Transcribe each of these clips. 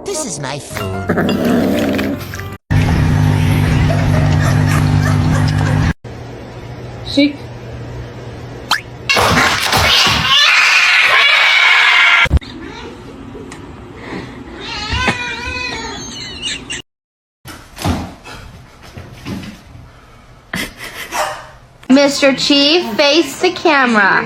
This is my food. Chic. Mr. Chief, face the camera.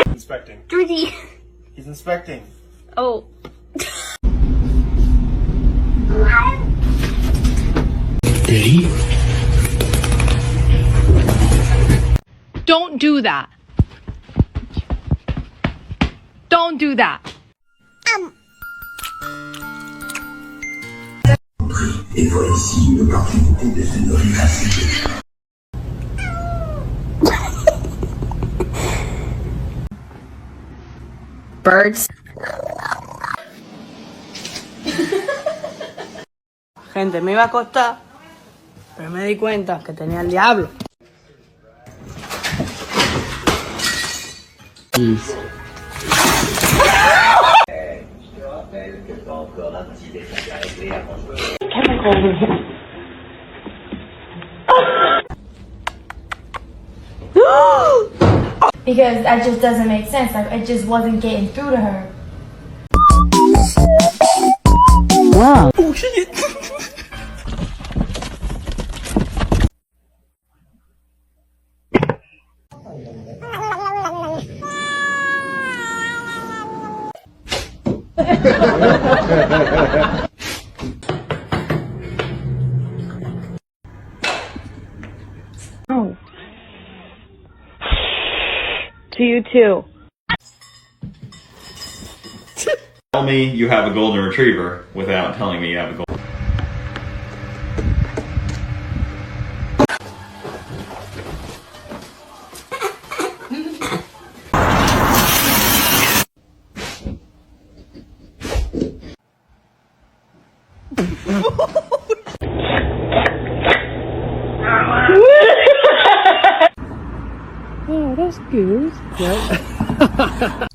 Inspecting. 3D. He's inspecting. Oh. Ready? Don't do that. Don't do that. Et voici une opportunité de se nourrir ainsi. Birds. Gente, me iba a acostar, pero me di cuenta que tenía el diablo. Because that just doesn't make sense. Like, it just wasn't getting through to her. Wow. Oh shit. Oh. To you too. Tell me you have a golden retriever without telling me you have a golden. Oh, that's good. Right?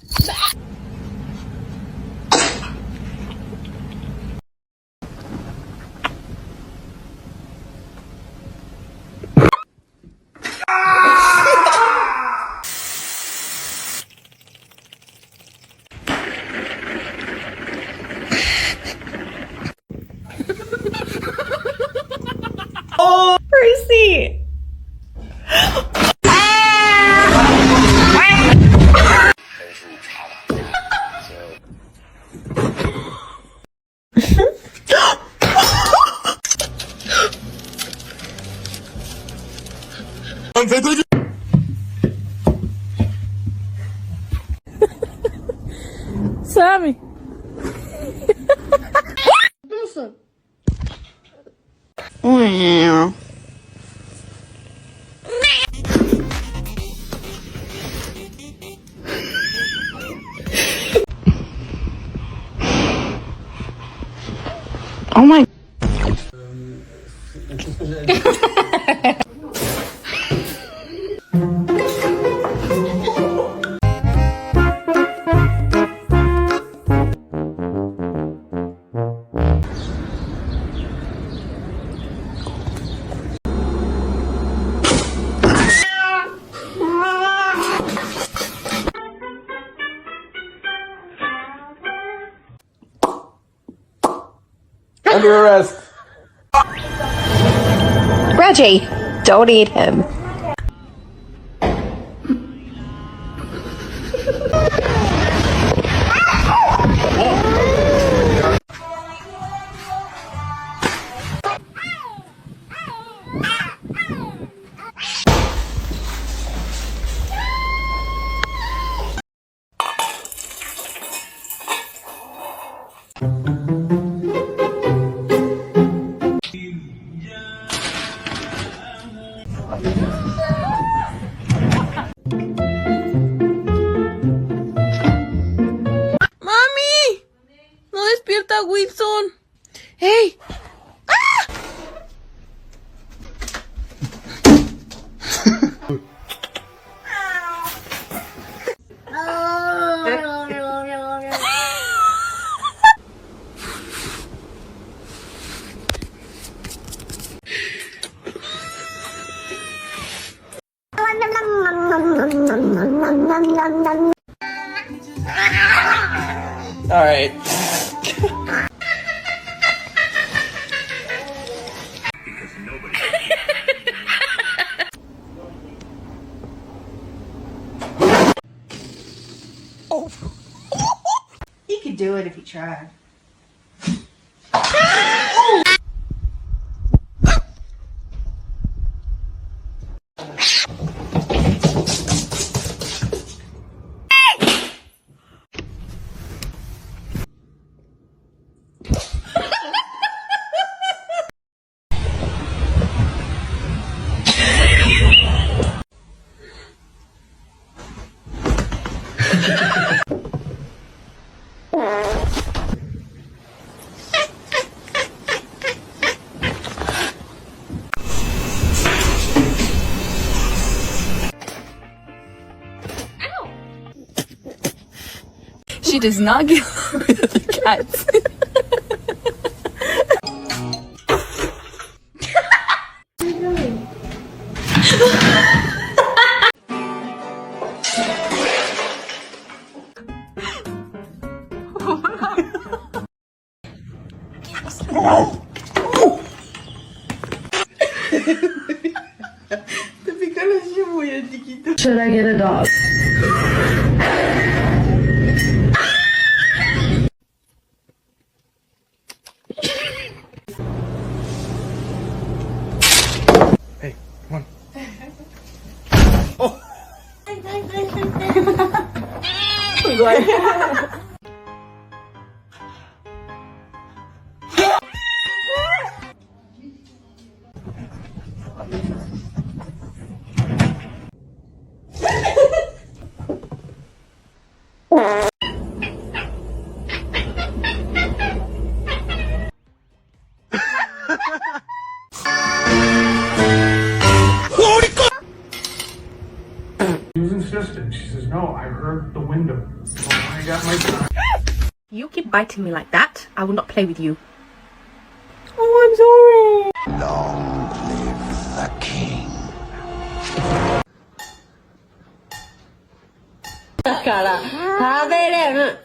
Oh, Percy. Sammy. Meow. Oh my. Under arrest. Reggie, don't eat him. despierta, Wilson. ¡Hey! All right. He could do it if he tried. She does not get along with the cats. Should I get a dog? Hey, come on. She was insistent. She says, no, I heard the window. I got my time. You keep biting me like that, I will not play with you. Oh, I'm sorry. Long live the king. Cara, a ver,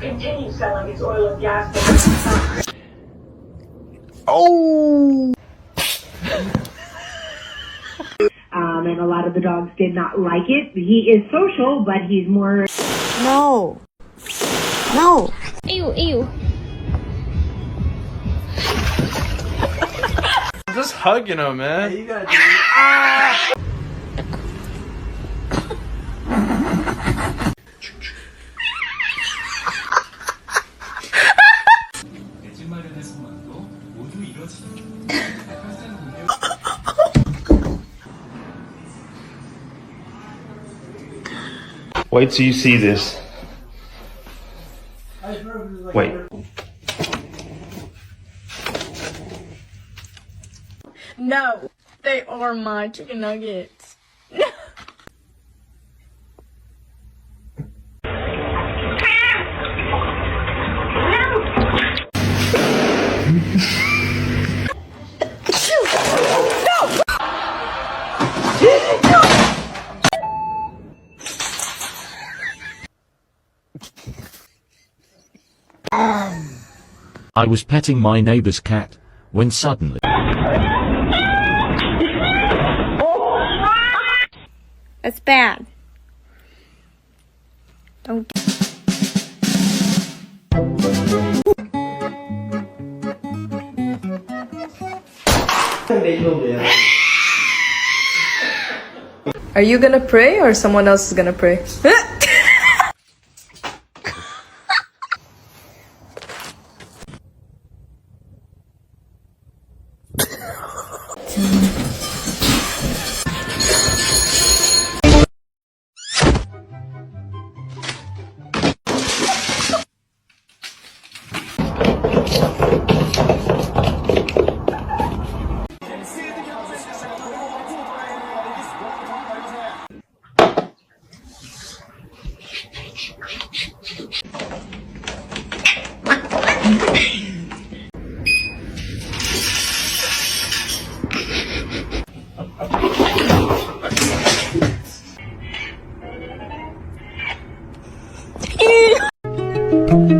Continue selling its oil and gas. Oh! And a lot of the dogs did not like it. He is social, but he's more... No. No. Ew, ew. I'm just hugging him, man. You gotta do it. Wait till you see this. Wait. No, they are my chicken nuggets. I was petting my neighbor's cat when suddenly That's bad. Don't. Are you gonna pray or someone else is gonna pray?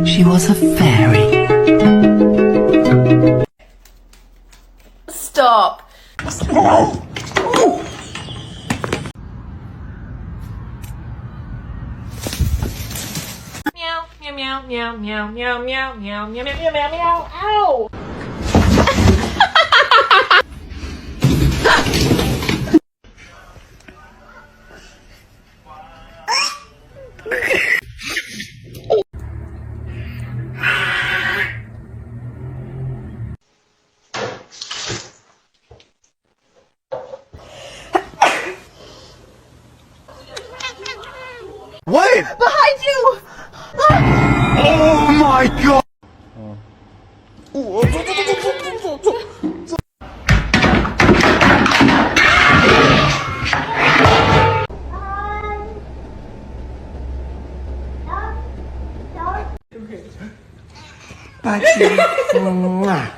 She was a fairy. Stop. Meow, meow, meow, meow, meow, meow, meow, meow, meow, meow, meow, meow, ow! Wait! Behind you! Oh my god! Bye,